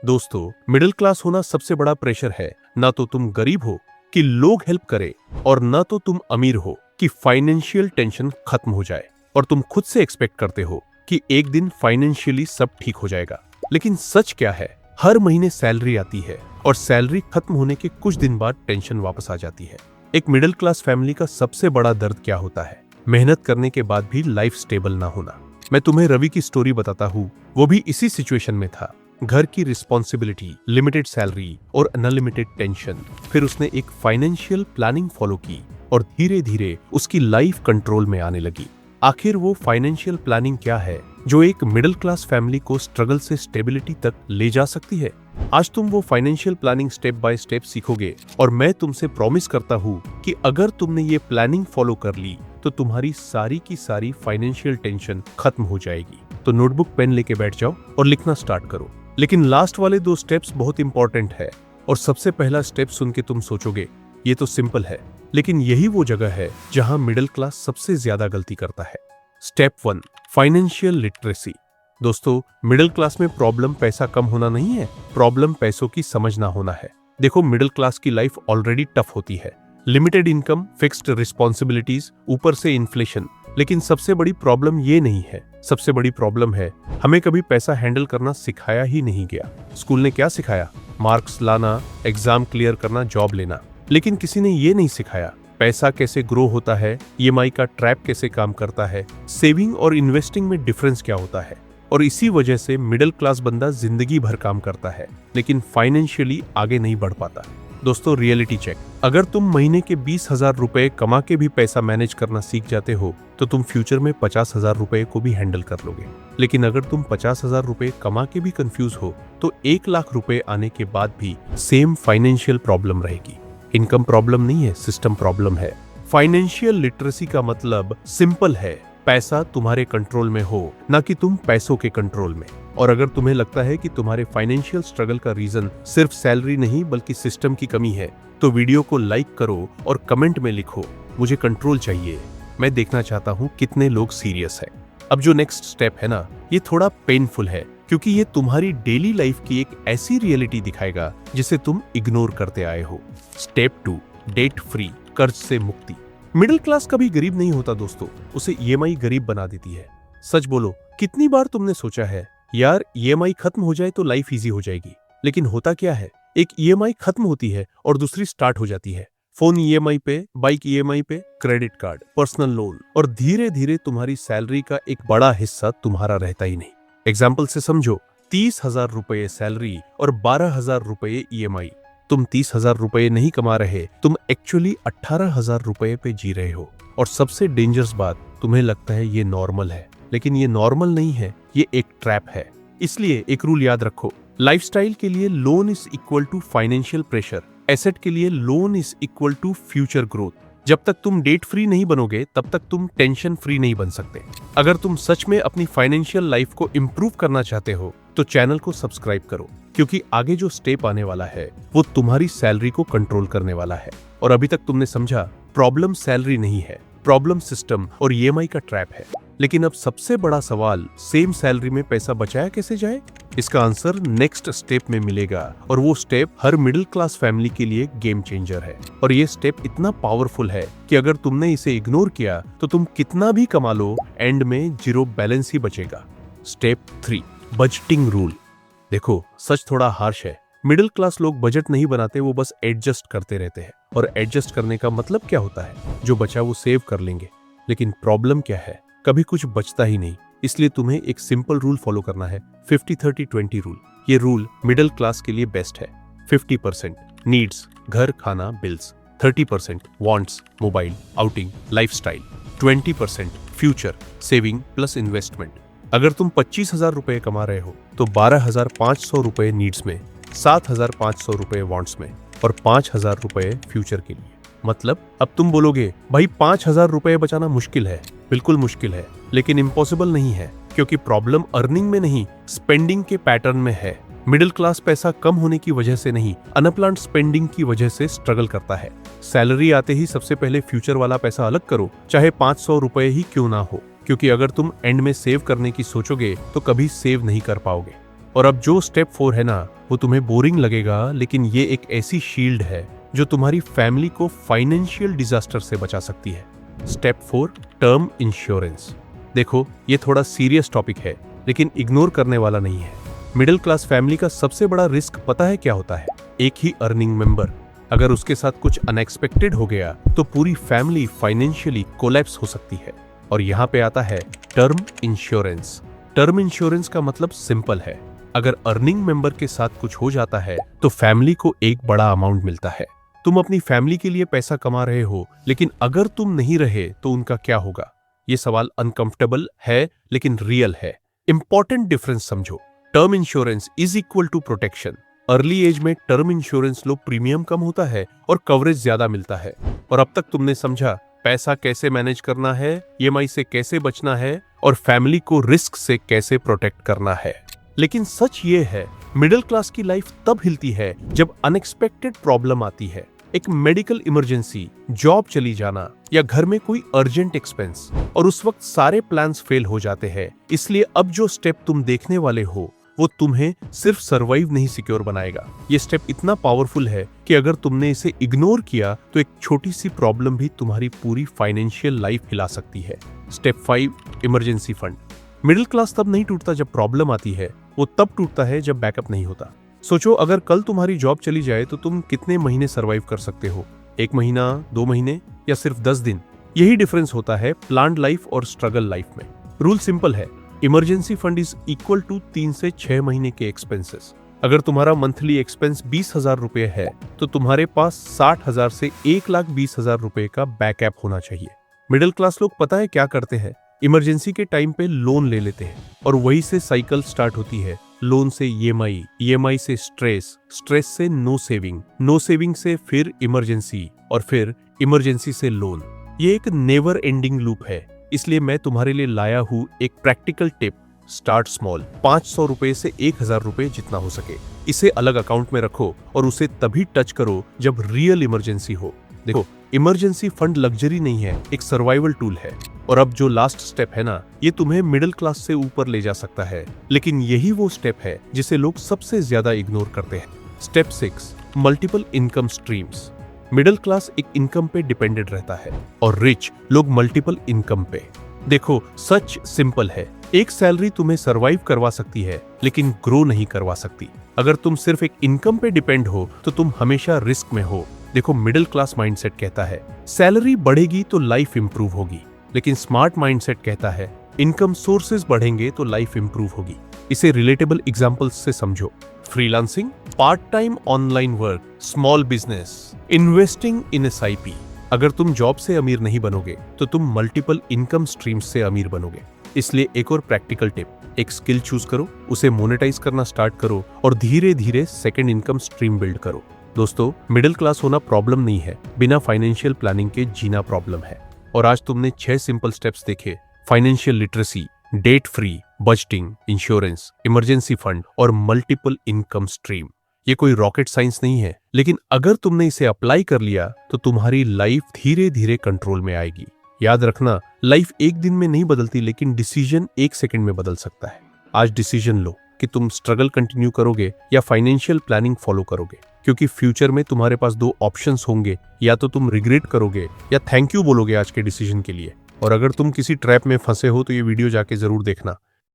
दोस्तों, middle class होना सबसे बड़ा प्रेशर है। ना तो तुम गरीब हो कि लोग हेल्प करे, और ना तो तुम अमीर हो कि फाइनेंशियल टेंशन खत्म हो जाए और तुम खुद से एक्सपेक्ट करते हो कि एक दिन फाइनेंशियली सब ठीक हो जाएगा। लेकिन सच क्या है, हर महीने सैलरी आती है और सैलरी खत्म होने के कुछ दिन बाद टेंशन वापस आ जाती है। एक मिडिल क्लास फैमिली का सबसे बड़ा दर्द क्या होता है? मेहनत करने के बाद भी लाइफ स्टेबल ना होना। मैं तुम्हें रवि की स्टोरी बताता हूँ। वो भी इसी सिचुएशन में था। घर की रिस्पॉन्सिबिलिटी, लिमिटेड सैलरी और अनलिमिटेड टेंशन। फिर उसने एक फाइनेंशियल प्लानिंग फॉलो की और धीरे धीरे उसकी लाइफ कंट्रोल में आने लगी। आखिर वो फाइनेंशियल प्लानिंग क्या है जो एक मिडिल क्लास फैमिली को स्ट्रगल से स्टेबिलिटी तक ले जा सकती है? आज तुम वो financial planning step by step सीखोगे और मैं तुमसे प्रॉमिस करता हूँ कि अगर तुमने ये प्लानिंग फॉलो कर ली तो तुम्हारी सारी की सारी फाइनेंशियल टेंशन खत्म हो जाएगी। तो नोटबुक पेन लेके बैठ जाओ और लिखना स्टार्ट करो। लेकिन लास्ट वाले 2 स्टेप्स बहुत इंपॉर्टेंट है। और सबसे पहला स्टेप सुन के तुम सोचोगे ये तो सिंपल है, लेकिन यही वो जगह है जहां मिडिल क्लास सबसे ज्यादा गलती करता है। Step 1, financial literacy. दोस्तों, मिडिल क्लास में प्रॉब्लम पैसा कम होना नहीं है, प्रॉब्लम पैसों की समझ ना होना है। देखो, मिडिल क्लास की लाइफ ऑलरेडी टफ होती है। लिमिटेड इनकम, फिक्स्ड रिस्पॉन्सिबिलिटीज, ऊपर से इन्फ्लेशन। लेकिन सबसे बड़ी प्रॉब्लम ये नहीं है। सबसे बड़ी प्रॉब्लम है हमें कभी पैसा हैंडल करना सिखाया ही नहीं गया। स्कूल ने क्या सिखाया? मार्क्स लाना, एग्जाम क्लियर करना, जॉब लेना। लेकिन किसी ने ये नहीं सिखाया पैसा कैसे ग्रो होता है, ईएमआई का ट्रैप कैसे काम करता है, सेविंग और इन्वेस्टिंग में डिफरेंस क्या होता है। और इसी वजह से मिडिल क्लास बंदा जिंदगी भर काम करता है लेकिन फाइनेंशियली आगे नहीं बढ़ पाता। दोस्तों, रियलिटी चेक। अगर तुम महीने के 20,000 रुपए कमा के भी पैसा मैनेज करना सीख जाते हो तो तुम फ्यूचर में 50,000 रुपए को भी हैंडल कर लोगे। लेकिन अगर तुम 50,000 रुपए कमा के भी कंफ्यूज हो तो 1 लाख रुपए आने के बाद भी सेम फाइनेंशियल प्रॉब्लम रहेगी। इनकम प्रॉब्लम नहीं है, सिस्टम प्रॉब्लम है। फाइनेंशियल लिटरेसी का मतलब सिंपल है, पैसा तुम्हारे कंट्रोल में हो, ना कि तुम पैसों के कंट्रोल में। और अगर तुम्हें लगता है कि तुम्हारे फाइनेंशियल स्ट्रगल का रीजन सिर्फ सैलरी नहीं बल्कि सिस्टम की कमी है, तो वीडियो को लाइक करो और कमेंट में लिखो, मुझे कंट्रोल चाहिए। मैं देखना चाहता हूँ कितने लोग सीरियस हैं। अब जो नेक्स्ट स्टेप है ना, ये थोड़ा पेनफुल है क्योंकि ये तुम्हारी डेली लाइफ की एक ऐसी रियलिटी दिखाएगा जिसे तुम इग्नोर करते आए हो। स्टेप 2, डेट फ्री, कर्ज से मुक्ति। मिडिल क्लास कभी गरीब नहीं होता दोस्तों, उसे ईएमआई गरीब बना देती है। सच बोलो, कितनी बार तुमने सोचा है यार ईएमआई खत्म हो जाए तो लाइफ इजी हो जाएगी? लेकिन होता क्या है, एक ईएमआई खत्म होती है और दूसरी स्टार्ट हो जाती है। फोन ईएमआई पे, बाइक ईएमआई पे, क्रेडिट कार्ड, पर्सनल लोन, और धीरे धीरे तुम्हारी सैलरी का एक बड़ा हिस्सा तुम्हारा रहता ही नहीं। एग्जाम्पल से समझो, 30,000 रुपए सैलरी और 12,000 रुपए ईएमआई। तुम 30,000 रुपए नहीं कमा रहे, तुम एक्चुअली 18,000 रुपए पे जी रहे हो। और सबसे डेंजरस बात, तुम्हें लगता है ये नॉर्मल है, लेकिन ये नॉर्मल नहीं है, ये एक ट्रैप है। इसलिए एक रूल याद रखो, लाइफस्टाइल के लिए loan is equal to financial pressure, asset के लिए loan is equal to future growth. जब तक तुम डेट फ्री नहीं बनोगे तब तक तुम टेंशन फ्री नहीं बन सकते। अगर तुम सच में अपनी फाइनेंशियल लाइफ को इम्प्रूव करना चाहते हो तो चैनल को सब्सक्राइब करो, क्योंकि आगे जो स्टेप आने वाला है वो तुम्हारी सैलरी को कंट्रोल करने वाला है। और अभी तक तुमने समझा, प्रॉब्लम सैलरी नहीं है, प्रॉब्लम सिस्टम और ईएमआई का ट्रैप है। लेकिन अब सबसे बड़ा सवाल, सेम सैलरी में पैसा बचाया कैसे जाए? इसका आंसर नेक्स्ट स्टेप में मिलेगा, और वो स्टेप हर मिडिल क्लास फैमिली के लिए गेम चेंजर है। और ये स्टेप इतना पावरफुल है कि अगर तुमने इसे इग्नोर किया तो तुम कितना भी कमा लो, एंड में जीरो बैलेंस ही बचेगा। Step 3, budgeting rule. देखो, सच थोड़ा हार्श है। मिडिल क्लास लोग बजट नहीं बनाते, वो बस एडजस्ट करते रहते हैं। और एडजस्ट करने का मतलब क्या होता है? जो बचा वो सेव कर लेंगे। लेकिन प्रॉब्लम क्या है, कभी कुछ बचता ही नहीं। इसलिए तुम्हें एक सिंपल रूल फॉलो करना है, 50-30-20 रूल। ये रूल मिडिल क्लास के लिए बेस्ट है। 50% नीड्स, घर, खाना, bills. 30% wants, mobile, outing, lifestyle. 20% future, saving plus investment. अगर तुम 25,000 रुपए कमा रहे हो तो 12,500 रुपए नीड्स में, 7,500 रुपए वांट्स में और 5,000 रुपए फ्यूचर के लिए। मतलब अब तुम बोलोगे भाई 5,000 रुपए बचाना मुश्किल है। बिल्कुल मुश्किल है, लेकिन इम्पॉसिबल नहीं है, क्योंकि प्रॉब्लम अर्निंग में नहीं, स्पेंडिंग के पैटर्न में है। मिडिल क्लास पैसा कम होने की वजह से नहीं, अनप्लान्ड स्पेंडिंग की वजह से स्ट्रगल करता है। सैलरी आते ही सबसे पहले फ्यूचर वाला पैसा अलग करो, चाहे 500 रुपए ही क्यों ना हो, क्योंकि अगर तुम एंड में सेव करने की सोचोगे तो कभी सेव नहीं कर पाओगे। और अब जो स्टेप 4 है ना, वो तुम्हें बोरिंग लगेगा, लेकिन ये एक ऐसी शील्ड है जो तुम्हारी फैमिली को फाइनेंशियल डिजास्टर से बचा सकती है। Step 4, term insurance. देखो, ये थोड़ा सीरियस टॉपिक है, लेकिन इग्नोर करने वाला नहीं है। मिडिल क्लास फैमिली का सबसे बड़ा रिस्क पता है क्या होता है? एक ही अर्निंग मेंबर अगर उसके साथ कुछ अनएक्सपेक्टेड हो गया तो पूरी फैमिली फाइनेंशियली कोलैप्स हो सकती है। और यहाँ पे आता है टर्म इंश्योरेंस। टर्म इंश्योरेंस का मतलब सिंपल है, अगर अर्निंग मेंबर के साथ कुछ हो जाता है तो फैमिली को एक बड़ा अमाउंट मिलता है। तुम अपनी फैमिली के लिए पैसा कमा रहे हो, लेकिन अगर तुम नहीं रहे तो उनका क्या होगा? ये सवाल अनकंफर्टेबल है लेकिन रियल है। इंपॉर्टेंट डिफरेंस समझो। Term insurance is equal to protection. Early age में टर्म इंश्योरेंस लो, प्रीमियम कम होता है और कवरेज ज्यादा मिलता है। और अब तक तुमने समझा पैसा कैसे मैनेज करना है, ईएमआई से कैसे बचना है और फैमिली को रिस्क से कैसे प्रोटेक्ट करना है। लेकिन सच ये है, मिडिल क्लास की लाइफ तब हिलती है जब अनएक्सपेक्टेड प्रॉब्लम आती है। एक मेडिकल इमरजेंसी, जॉब चली जाना या घर में कोई अर्जेंट एक्सपेंस, और उस वक्त सारे प्लान्स फेल हो जाते हैं। इसलिए अब जो स्टेप तुम देखने वाले हो वो तुम्हें सिर्फ सरवाइव नहीं, सिक्योर बनाएगा। ये स्टेप इतना पावरफुल है कि अगर तुमने इसे इग्नोर किया तो एक छोटी सी प्रॉब्लम भी तुम्हारी पूरी फाइनेंशियल लाइफ हिला सकती है। Step 5, emergency fund. Middle class तब नहीं टूटता जब प्रॉब्लम आती है, वो तब टूटता है जब बैकअप नहीं होता। सोचो, अगर कल तुम्हारी जॉब चली जाए तो तुम कितने महीने सरवाइव कर सकते हो? 1 महीना, 2 महीने या सिर्फ 10 दिन? यही डिफरेंस होता है प्लान्ड लाइफ और स्ट्रगल लाइफ में। रूल सिंपल है, emergency fund is equal to 3 से 6 महीने के एक्सपेंसेस। अगर तुम्हारा मंथली एक्सपेंस 20,000 रुपए है तो तुम्हारे पास 60,000 से 1,20,000 रुपए का बैकअप होना चाहिए। मिडिल क्लास लोग पता है क्या करते हैं? इमरजेंसी के टाइम पे लोन ले लेते हैं और वही से साइकिल स्टार्ट होती है। लोन से ईएमआई, ईएमआई से स्ट्रेस, स्ट्रेस से नो सेविंग, नो सेविंग से फिर इमरजेंसी और फिर इमरजेंसी से लोन। ये एक नेवर एंडिंग लूप है। इसलिए मैं तुम्हारे लिए लाया हूं एक प्रैक्टिकल टिप। स्टार्ट स्मॉल, 500 रुपए से 1,000 रुपए जितना हो सके। इसे अलग अकाउंट में रखो और उसे तभी टच करो जब रियल इमरजेंसी हो। देखो, इमरजेंसी फंड लग्जरी नहीं है, एक सर्वाइवल टूल है। और अब जो लास्ट स्टेप है ना, ये तुम्हें मिडिल क्लास से ऊपर ले जा सकता है, लेकिन यही वो स्टेप है जिसे लोग सबसे ज्यादा इग्नोर करते हैं। Step 6, multiple income streams. Middle class एक इनकम पे डिपेंडेंट रहता है और रिच लोग मल्टीपल इनकम पे। देखो, सच सिंपल है, एक सैलरी तुम्हें सरवाइव करवा सकती है लेकिन ग्रो नहीं करवा सकती। अगर तुम सिर्फ एक इनकम पे डिपेंड हो तो तुम हमेशा रिस्क में हो। देखो, मिडिल क्लास माइंडसेट कहता है सैलरी बढ़ेगी तो लाइफ इंप्रूव होगी, लेकिन स्मार्ट माइंडसेट कहता है इनकम सोर्सेज बढ़ेंगे तो लाइफ इंप्रूव होगी। इसे रिलेटेबल एग्जांपल्स से समझो। Freelancing, part time online work, small business, investing in SIP. अगर तुम जॉब से अमीर नहीं बनोगे तो तुम मल्टीपल इनकम स्ट्रीम्स से अमीर बनोगे। इसलिए एक और प्रैक्टिकल टिप, एक स्किल चूज करो, उसे मोनेटाइज करना स्टार्ट करो और धीरे धीरे सेकंड इनकम स्ट्रीम बिल्ड करो। दोस्तों, मिडिल क्लास होना प्रॉब्लम नहीं है, बिना फाइनेंशियल प्लानिंग के जीना प्रॉब्लम है। और आज तुमने 6 सिंपल स्टेप्स देखे, financial literacy, debt free, budgeting, insurance, emergency fund और मल्टीपल इनकम स्ट्रीम। ये कोई रॉकेट साइंस नहीं है, लेकिन अगर तुमने इसे अप्लाई कर लिया तो तुम्हारी लाइफ धीरे धीरे कंट्रोल में आएगी। याद रखना, लाइफ एक दिन में नहीं बदलती, लेकिन डिसीजन 1 सेकंड में बदल सकता है। आज डिसीजन लो कि तुम स्ट्रगल कंटिन्यू करोगे या फाइनेंशियल प्लानिंग फॉलो करोगे, क्योंकि फ्यूचर में तुम्हारे पास 2 ऑप्शंस होंगे, या तो तुम रिग्रेट करोगे या थैंक यू बोलोगे आज के डिसीजन के लिए। और अगर तुम किसी ट्रैप में फंसे हो तो ये वीडियो जाके जरूर देखना।